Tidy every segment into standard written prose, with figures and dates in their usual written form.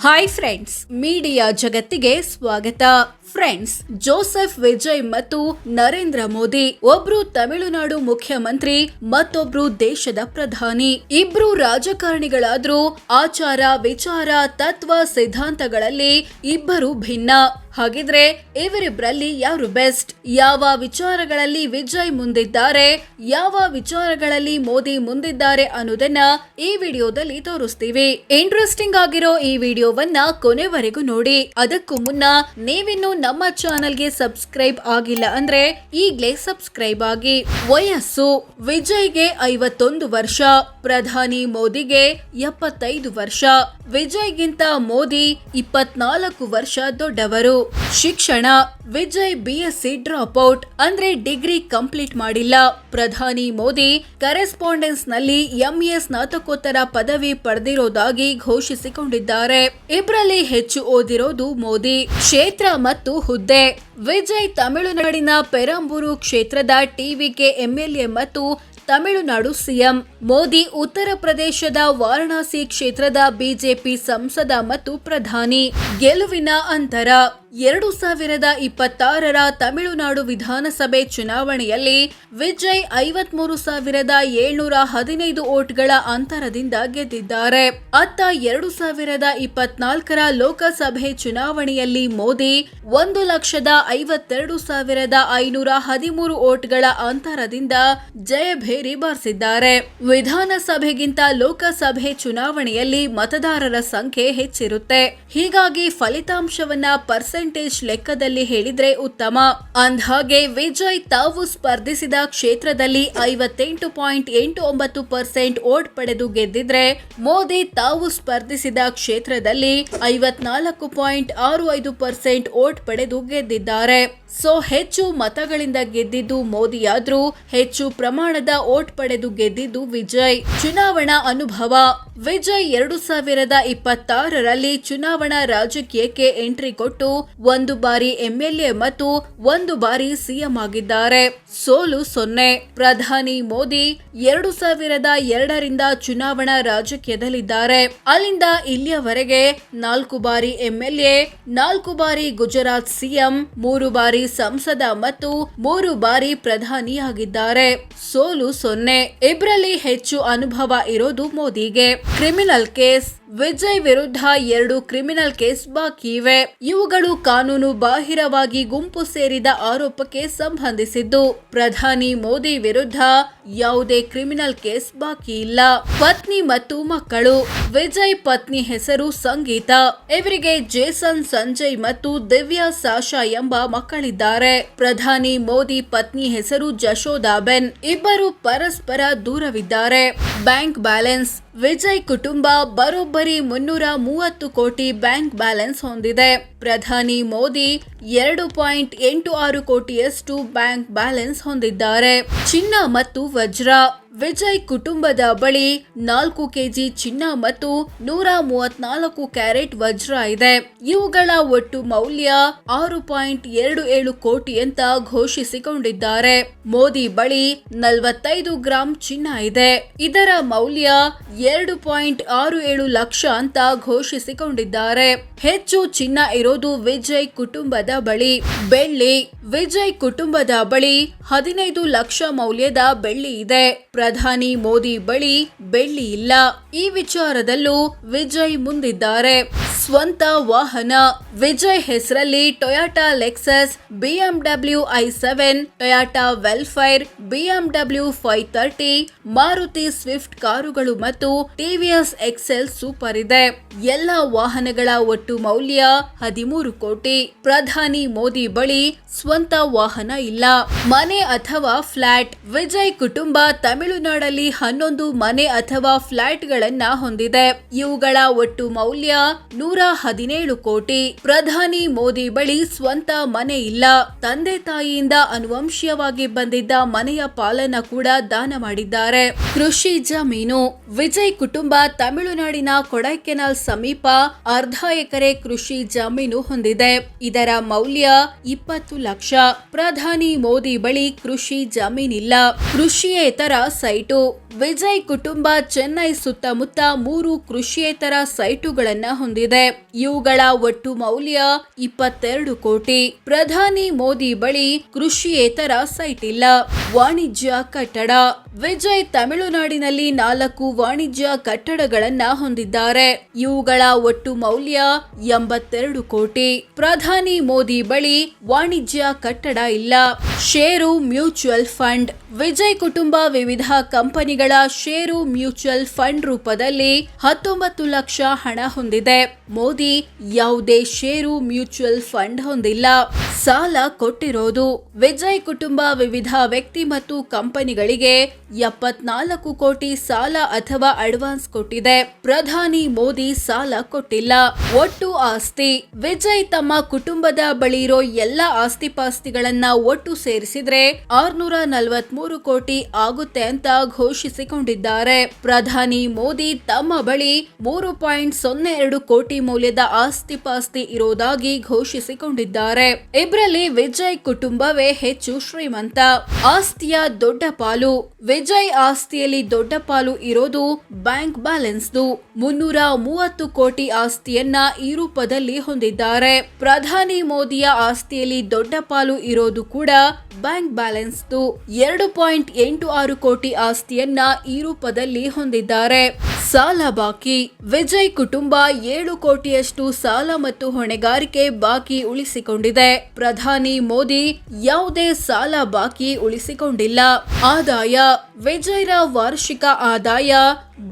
Hi friends, media ಜಗತ್ತಿಗೆ ಸ್ವಾಗತ. Friends, Joseph Vijay ಮತ್ತು ನರೇಂದ್ರ ಮೋದಿ, ಒಬ್ರು ತಮಿಳುನಾಡು ಮುಖ್ಯಮಂತ್ರಿ, ಮತ್ತೊಬ್ರು ದೇಶದ ಪ್ರಧಾನಿ. ಇಬ್ರು ರಾಜಕಾರಣಿಗಳಾದ್ರೂ ಆಚಾರ ವಿಚಾರ ತತ್ವ ಸಿದ್ಧಾಂತಗಳಲ್ಲಿ ಇಬ್ಬರು ಭಿನ್ನ. ಹಾಗಿದ್ರೆ ಇವರಿಬ್ರಲ್ಲಿ ಯಾರು ಬೆಸ್ಟ್? ಯಾವ ವಿಚಾರಗಳಲ್ಲಿ ವಿಜಯ್ ಮುಂದಿದ್ದಾರೆ, ಯಾವ ವಿಚಾರಗಳಲ್ಲಿ ಮೋದಿ ಮುಂದಿದ್ದಾರೆ ಅನ್ನೋದನ್ನ ಈ ವಿಡಿಯೋದಲ್ಲಿ ತೋರಿಸ್ತೀವಿ. ಇಂಟ್ರೆಸ್ಟಿಂಗ್ ಆಗಿರೋ ಈ ವಿಡಿಯೋವನ್ನ ಕೊನೆವರೆಗೂ ನೋಡಿ. ಅದಕ್ಕೂ ಮುನ್ನ ನೀವಿನ್ನು ನಮ್ಮ ಚಾನೆಲ್ಗೆ ಸಬ್ಸ್ಕ್ರೈಬ್ ಆಗಿಲ್ಲ ಅಂದ್ರೆ ಈಗ್ಲೇ ಸಬ್ಸ್ಕ್ರೈಬ್ ಆಗಿ. ವಯಸ್ಸು: ವಿಜಯ್ಗೆ 51 ವರ್ಷ, ಪ್ರಧಾನಿ ಮೋದಿಗೆ 75 ವರ್ಷ. ವಿಜಯ್ಗಿಂತ ಮೋದಿ 24 ವರ್ಷ ದೊಡ್ಡವರು. ಶಿಕ್ಷಣ: ವಿಜಯ್ BSc ಡ್ರಾಪ್ ಔಟ್, ಅಂದ್ರೆ ಡಿಗ್ರಿ ಕಂಪ್ಲೀಟ್ ಮಾಡಿಲ್ಲ. ಪ್ರಧಾನಿ ಮೋದಿ ಕರೆಸ್ಪಾಂಡೆನ್ಸ್ ನಲ್ಲಿ MA ಸ್ನಾತಕೋತ್ತರ ಪದವಿ ಪಡೆದಿರೋದಾಗಿ ಘೋಷಿಸಿಕೊಂಡಿದ್ದಾರೆ. ಇಬ್ಬರಲ್ಲಿ ಹೆಚ್ಚು ಓದಿರೋದು ಮೋದಿ. ಕ್ಷೇತ್ರ ಮತ್ತು ಹುದ್ದೆ: ವಿಜಯ್ ತಮಿಳುನಾಡಿನ ಪೆರಂಬೂರು ಕ್ಷೇತ್ರದ TVK MLA ಮತ್ತು ತಮಿಳುನಾಡು CM. ಮೋದಿ ಉತ್ತರ ಪ್ರದೇಶದ ವಾರಣಾಸಿ ಕ್ಷೇತ್ರದ BJP ಸಂಸದ ಮತ್ತು ಪ್ರಧಾನಿ. ಗೆಲುವಿನ ಅಂತರ: 2026ರ ತಮಿಳುನಾಡು ವಿಧಾನಸಭೆ ಚುನಾವಣೆಯಲ್ಲಿ ವಿಜಯ್ 53,715 ವೋಟ್ಗಳ ಅಂತರದಿಂದ ಗೆದ್ದಿದ್ದಾರೆ. ಅತ್ತ 2024ರ ಲೋಕಸಭೆ ಚುನಾವಣೆಯಲ್ಲಿ ಮೋದಿ 1,52,513 ವೋಟ್ಗಳ ಅಂತರದಿಂದ ಜಯಭೇರಿ ಬಾರಿಸಿದ್ದಾರೆ. ವಿಧಾನಸಭೆಗಿಂತ ಲೋಕಸಭೆ ಚುನಾವಣೆಯಲ್ಲಿ ಮತದಾರರ ಸಂಖ್ಯೆ ಹೆಚ್ಚಿರುತ್ತೆ. ಹೀಗಾಗಿ ಫಲಿತಾಂಶವನ್ನ ಪರ್ಸೆಂಟೇಜ್ ಲೆಕ್ಕದಲ್ಲಿ ಹೇಳಿದ್ರೆ ಉತ್ತಮ. ಅಂದ್ಹಾಗೆ ವಿಜಯ್ ತಾವು ಸ್ಪರ್ಧಿಸಿದ ಕ್ಷೇತ್ರದಲ್ಲಿ 58.89% ವೋಟ್ ಪಡೆದು ಗೆದ್ದಿದ್ರೆ, ಮೋದಿ ತಾವು ಸ್ಪರ್ಧಿಸಿದ ಕ್ಷೇತ್ರದಲ್ಲಿ 54.65% ವೋಟ್ ಪಡೆದು ಗೆದ್ದಿದ್ದಾರೆ. ಸೊ ಹೆಚ್ಚು ಮತಗಳಿಂದ ಗೆದ್ದಿದ್ದು ಮೋದಿಯಾದ್ರೂ ಹೆಚ್ಚು ಪ್ರಮಾಣದ ವೋಟ್ ಪಡೆದು ಗೆದ್ದಿದ್ದು ವಿಜಯ್. ಚುನಾವಣಾ ಅನುಭವ: ವಿಜಯ್ 2026ರಲ್ಲಿ ಚುನಾವಣಾ ರಾಜಕೀಯಕ್ಕೆ ಎಂಟ್ರಿ ಕೊಟ್ಟು 1 ಬಾರಿ MLA ಮತ್ತು 1 ಬಾರಿ CM ಆಗಿದ್ದಾರೆ. ಸೋಲು 0. ಪ್ರಧಾನಿ ಮೋದಿ 2002ರಿಂದ ಚುನಾವಣಾ ರಾಜಕೀಯದಲ್ಲಿದ್ದಾರೆ. ಅಲ್ಲಿಂದ ಇಲ್ಲಿಯವರೆಗೆ 4 ಬಾರಿ MLA, 4 ಬಾರಿ ಗುಜರಾತ್ CM, 3 ಬಾರಿ ಸಂಸದ ಮತ್ತು 3 ಬಾರಿ ಪ್ರಧಾನಿಯಾಗಿದ್ದಾರೆ. ಸೋಲು 0. ಇಬ್ಬರಲ್ಲಿ ಹೆಚ್ಚು ಅನುಭವ ಇರೋದು ಮೋದಿಗೆ. ಕ್ರಿಮಿನಲ್ ಕೇಸ್: ವಿಜಯ್ ವಿರುದ್ಧ 2 ಕ್ರಿಮಿನಲ್ ಕೇಸ್ ಬಾಕಿ ಇವೆ. ಇವುಗಳು ಕಾನೂನು ಬಾಹಿರವಾಗಿ ಗುಂಪು ಸೇರಿದ ಆರೋಪಕ್ಕೆ ಸಂಬಂಧಿಸಿದ್ದು. ಪ್ರಧಾನಿ ಮೋದಿ ವಿರುದ್ಧ ಯಾವುದೇ ಕ್ರಿಮಿನಲ್ ಕೇಸ್ ಬಾಕಿ ಇಲ್ಲ. ಪತ್ನಿ ಮತ್ತು ಮಕ್ಕಳು: ವಿಜಯ್ ಪತ್ನಿ ಹೆಸರು ಸಂಗೀತ. ಇವರಿಗೆ ಜೇಸನ್ ಸಂಜಯ್ ಮತ್ತು ದಿವ್ಯಾ ಸಾಶಾ ಎಂಬ ಮಕ್ಕಳಿದ್ದಾರೆ. ಪ್ರಧಾನಿ ಮೋದಿ ಪತ್ನಿ ಹೆಸರು ಜಶೋದಾಬೆನ್. ಇಬ್ಬರು ಪರಸ್ಪರ ದೂರವಿದ್ದಾರೆ. ಬ್ಯಾಂಕ್ ಬ್ಯಾಲೆನ್ಸ್: ವಿಜಯ್ ಕುಟುಂಬ ಬರೋಬ್ಬರಿ 330 ಕೋಟಿ ಬ್ಯಾಂಕ್ ಬ್ಯಾಲೆನ್ಸ್ ಹೊಂದಿದೆ. ಪ್ರಧಾನಿ ಮೋದಿ 2.86 ಕೋಟಿಯಷ್ಟು ಬ್ಯಾಂಕ್ ಬ್ಯಾಲೆನ್ಸ್ ಹೊಂದಿದ್ದಾರೆ. ಚಿನ್ನ ಮತ್ತು ವಜ್ರ: ವಿಜಯ್ ಕುಟುಂಬದ ಬಳಿ 4 ಕೆಜಿ ಚಿನ್ನ ಮತ್ತು 134 ಕ್ಯಾರೆಟ್ ವಜ್ರ ಇದೆ. ಇವುಗಳ ಒಟ್ಟು ಮೌಲ್ಯ 6.27 ಕೋಟಿ ಅಂತ ಘೋಷಿಸಿಕೊಂಡಿದ್ದಾರೆ. ಮೋದಿ ಬಳಿ 45 ಗ್ರಾಂ ಚಿನ್ನ ಇದೆ. ಇದರ ಮೌಲ್ಯ 2.67 ಲಕ್ಷ ಅಂತ ಘೋಷಿಸಿಕೊಂಡಿದ್ದಾರೆ. ಹೆಚ್ಚು ಚಿನ್ನ ಇರೋದು ವಿಜಯ್ ಕುಟುಂಬದ ಬಳಿ. ಬೆಳ್ಳಿ: ವಿಜಯ್ ಕುಟುಂಬದ ಬಳಿ 15 ಲಕ್ಷ ಮೌಲ್ಯದ ಬೆಳ್ಳಿ ಇದೆ. ಪ್ರಧಾನಿ ಮೋದಿ ಬಳಿ ಬೆಳ್ಳಿ ಇಲ್ಲ. ಈ ವಿಚಾರದಲ್ಲೂ ವಿಜಯ್ ಮುಂದಿದ್ದಾರೆ. ಸ್ವಂತ ವಾಹನ: ವಿಜಯ್ ಹೆಸರಲ್ಲಿ Toyota Lexus, BMW i7, Toyota Vellfire, BMW 530, Maruti Swift ಕಾರುಗಳು ಮತ್ತು TVS XL ಸೂಪರ್ ಇದೆ. ಎಲ್ಲ ವಾಹನಗಳ ಒಟ್ಟು ಮೌಲ್ಯ 13 ಕೋಟಿ. ಪ್ರಧಾನಿ ಮೋದಿ ಬಳಿ ಸ್ವಂತ ವಾಹನ ಇಲ್ಲ. ಮನೆ ಅಥವಾ ಫ್ಲಾಟ್: ವಿಜಯ್ ಕುಟುಂಬ ತಮಿಳುನಾಡಲ್ಲಿ 11 ಮನೆ ಅಥವಾ ಫ್ಲಾಟ್ಗಳನ್ನ ಹೊಂದಿದೆ. ಇವುಗಳ ಒಟ್ಟು ಮೌಲ್ಯ 117 ಕೋಟಿ. ಪ್ರಧಾನಿ ಮೋದಿ ಬಳಿ ಸ್ವಂತ ಮನೆ ಇಲ್ಲ. ತಂದೆ ತಾಯಿಯಿಂದ ಅನುವಂಶೀಯವಾಗಿ ಬಂದಿದ್ದ ಮನೆಯ ಪಾಲನ್ನ ಕೂಡ ದಾನ ಮಾಡಿದ್ದಾರೆ. ಕೃಷಿ ಜಮೀನು: ವಿಜಯ್ ಕುಟುಂಬ ತಮಿಳುನಾಡಿನ ಕೊಡೈಕೆನಾಲ್ ಸಮೀಪ 1/2 ಎಕರೆ ಕೃಷಿ ಜಮೀನು ಹೊಂದಿದೆ. ಇದರ ಮೌಲ್ಯ 20 ಲಕ್ಷ. ಪ್ರಧಾನಿ ಮೋದಿ ಬಳಿ ಕೃಷಿ ಜಮೀನಿಲ್ಲ. ಕೃಷಿಯೇತರ ಸೈಟು: ವಿಜಯ್ ಕುಟುಂಬ ಚೆನ್ನೈ ಸುತ್ತಮುತ್ತ 3 ಕೃಷಿಯೇತರ ಸೈಟುಗಳನ್ನ ಹೊಂದಿದೆ. ಹೊಂದಿದೆ. ಇವುಗಳ ಒಟ್ಟು ಮೌಲ್ಯ 22 ಕೋಟಿ. ಪ್ರಧಾನಿ ಮೋದಿ ಬಳಿ ಕೃಷಿಯೇತರ ಸೈಟ್ ಇಲ್ಲ. ವಾಣಿಜ್ಯ ಕಟ್ಟಡ. ವಿಜಯ್ ತಮಿಳುನಾಡಿನಲ್ಲಿ 4 ವಾಣಿಜ್ಯ ಕಟ್ಟಡಗಳನ್ನ ಹೊಂದಿದ್ದಾರೆ. ಇವುಗಳ ಒಟ್ಟು ಮೌಲ್ಯ 82 ಕೋಟಿ. ಪ್ರಧಾನಿ ಮೋದಿ ಬಳಿ ವಾಣಿಜ್ಯ ಕಟ್ಟಡ ಇಲ್ಲ. ಷೇರು ಮ್ಯೂಚುವಲ್ ಫಂಡ್. ವಿಜಯ್ ಕುಟುಂಬ ವಿವಿಧ ಕಂಪನಿಗಳ ಷೇರು ಮ್ಯೂಚುವಲ್ ಫಂಡ್ ರೂಪದಲ್ಲಿ 19 ಲಕ್ಷ ಹಣ ಹೊಂದಿದೆ. ಮೋದಿ ಯಾವುದೇ ಷೇರು ಮ್ಯೂಚುವಲ್ ಫಂಡ್ ಹೊಂದಿಲ್ಲ. ಸಾಲ ಕೊಟ್ಟಿರೋದು. ವಿಜಯ್ ಕುಟುಂಬ ವಿವಿಧ ವ್ಯಕ್ತಿ ಮತ್ತು ಕಂಪನಿಗಳಿಗೆ 74 ಕೋಟಿ ಸಾಲ ಅಥವಾ ಅಡ್ವಾನ್ಸ್ ಕೊಟ್ಟಿದೆ. ಪ್ರಧಾನಿ ಮೋದಿ ಸಾಲ ಕೊಟ್ಟಿಲ್ಲ. ಒಟ್ಟು ಆಸ್ತಿ. ವಿಜಯ್ ತಮ್ಮ ಕುಟುಂಬದ ಬಳಿ ಇರೋ ಎಲ್ಲ ಆಸ್ತಿಪಾಸ್ತಿಗಳನ್ನ ಒಟ್ಟು ಸೇರಿಸಿದ್ರೆ 643 ಕೋಟಿ ಆಗುತ್ತೆ ಅಂತ ಘೋಷಿಸಿಕೊಂಡಿದ್ದಾರೆ. ಪ್ರಧಾನಿ ಮೋದಿ ತಮ್ಮ ಬಳಿ 3.02 ಕೋಟಿ ಮೌಲ್ಯದ ಆಸ್ತಿಪಾಸ್ತಿ ಇರೋದಾಗಿ ಘೋಷಿಸಿಕೊಂಡಿದ್ದಾರೆ. ಇಬ್ರಲ್ಲಿ ವಿಜಯ್ ಕುಟುಂಬವೇ ಹೆಚ್ಚು ಶ್ರೀಮಂತ. ಆಸ್ತಿಯ ದೊಡ್ಡ ಪಾಲು. ವಿಜಯ್ ಆಸ್ತಿಯಲ್ಲಿ ದೊಡ್ಡ ಪಾಲು ಇರೋದು ಬ್ಯಾಂಕ್ ಬ್ಯಾಲೆನ್ಸ್ದು. 330 ಕೋಟಿ ಆಸ್ತಿಯನ್ನ ಈ ರೂಪದಲ್ಲಿ ಹೊಂದಿದ್ದಾರೆ. ಪ್ರಧಾನಿ ಮೋದಿಯ ಆಸ್ತಿಯಲ್ಲಿ ದೊಡ್ಡ ಪಾಲು ಇರೋದು ಕೂಡ ಬ್ಯಾಂಕ್ ಬ್ಯಾಲೆನ್ಸ್ದು. 2.86 ಕೋಟಿ ಆಸ್ತಿಯನ್ನ ಈ ರೂಪದಲ್ಲಿ ಹೊಂದಿದ್ದಾರೆ. ಸಾಲ ಬಾಕಿ. ವಿಜಯ್ ಕುಟುಂಬ 7 ಕೋಟಿಯಷ್ಟು ಸಾಲ ಮತ್ತು ಹೊಣೆಗಾರಿಕೆ ಬಾಕಿ ಉಳಿಸಿಕೊಂಡಿದೆ. ಪ್ರಧಾನಿ ಮೋದಿ ಯಾವುದೇ ಸಾಲ ಬಾಕಿ ಉಳಿಸಿಕೊಂಡಿಲ್ಲ. ಆದಾಯ. ವಿಜಯ್ರ ವಾರ್ಷಿಕ ಆದಾಯ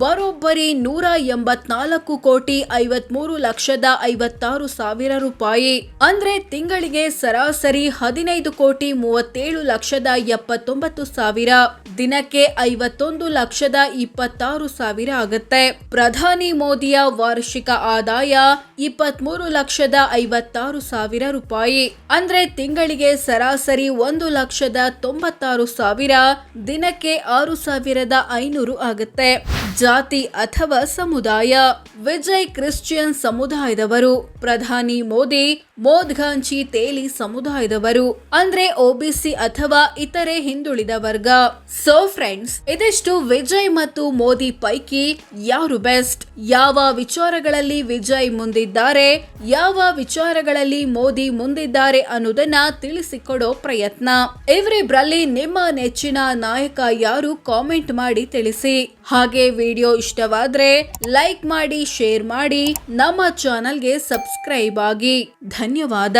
ಬರೋಬ್ಬರಿ 184 ಕೋಟಿ 53 ಲಕ್ಷದ 56 ಸಾವಿರ ರೂಪಾಯಿ. ಅಂದ್ರೆ ತಿಂಗಳಿಗೆ ಸರಾಸರಿ 15 ಕೋಟಿ 37 ಲಕ್ಷದ 79 ಸಾವಿರ. ದಿನಕ್ಕೆ 51 ಲಕ್ಷದ 26 ಸಾವಿರ ಆಗುತ್ತೆ. ಪ್ರಧಾನಿ ಮೋದಿಯ ವಾರ್ಷಿಕ ಆದಾಯ 23 ಲಕ್ಷದ 56 ಸಾವಿರ ರೂಪಾಯಿ. ಅಂದ್ರೆ ತಿಂಗಳಿಗೆ ಸರಾಸರಿ 1 ಲಕ್ಷದ 96 ಸಾವಿರ. ದಿನಕ್ಕೆ 6,500 ಆಗುತ್ತೆ. ಜಾತಿ ಅಥವಾ ಸಮುದಾಯ. ವಿಜಯ್ ಕ್ರಿಶ್ಚಿಯನ್ ಸಮುದಾಯದವರು. ಪ್ರಧಾನಿ ಮೋದಿ ಮೋದ್ಗಾಂಚಿ ತೇಲಿ ಸಮುದಾಯದವರು, ಅಂದ್ರೆ ಒಬಿಸಿ ಅಥವಾ ಇತರೆ ಹಿಂದುಳಿದ ವರ್ಗ. ಸೊ ಫ್ರೆಂಡ್ಸ್, ಇದಿಷ್ಟು ವಿಜಯ್ ಮತ್ತು ಮೋದಿ ಪೈಕಿ ಯಾರು ಬೆಸ್ಟ್, ಯಾವ ವಿಚಾರಗಳಲ್ಲಿ ವಿಜಯ್ ಮುಂದಿದ್ದಾರೆ, ಯಾವ ವಿಚಾರಗಳಲ್ಲಿ ಮೋದಿ ಮುಂದಿದ್ದಾರೆ ಅನ್ನೋದನ್ನ ತಿಳಿಸಿಕೊಡೋ ಪ್ರಯತ್ನ. ಇವರಿಬ್ರಲ್ಲಿ ನಿಮ್ಮ ನೆಚ್ಚಿನ ನಾಯಕ ಯಾರು ಕಾಮೆಂಟ್ ಮಾಡಿ ತಿಳಿಸಿ. ಹಾಗೆ ವಿಡಿಯೋ ಇಷ್ಟವಾದ್ರೆ ಲೈಕ್ ಮಾಡಿ, ಶೇರ್ ಮಾಡಿ, ನಮ್ಮ ಚಾನಲ್ಗೆ ಸಬ್ಸ್ಕ್ರೈಬ್ ಆಗಿ. ಧನ್ಯವಾದ.